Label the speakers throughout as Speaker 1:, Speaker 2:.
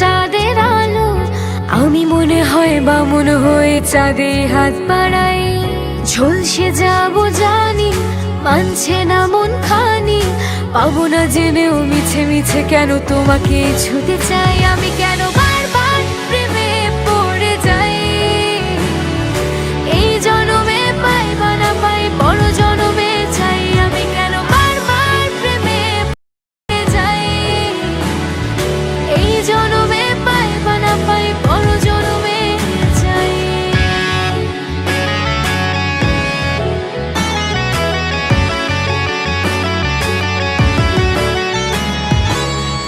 Speaker 1: চাঁদের আলো, আমি মনে হয় বামুন হয়ে চাঁদে হাত বাড়াই। ঝলসে যাব জানি, মানছে না মন খানি, পাবো না জেনেও মিছে মিছে কেন তোমাকে ছুতে চাই। আমি কেন বারবার প্রেমে পড়ে যাই, এই জনমে পাই বা না পাই বড় জনমে চাই। আমি কেন বারবার প্রেমে পড়ে যাই, এই জনমে পাই বা না পাই বড় জনমে চাই।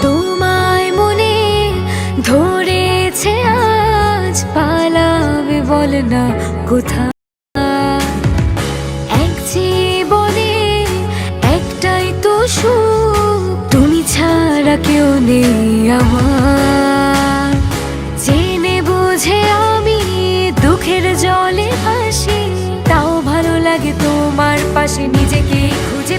Speaker 1: তোমায় মনে ধরেছে আজ, পালাবে বল না কোথায়। এক জীবনে একটাই তো সুখ, তুমি ছাড়া কেউ নেই আমার। জেনে বুঝে আমি দুঃখের জলে ভাসি, তাও ভালো লাগে তোমার পাশে নিজেকে খুঁজে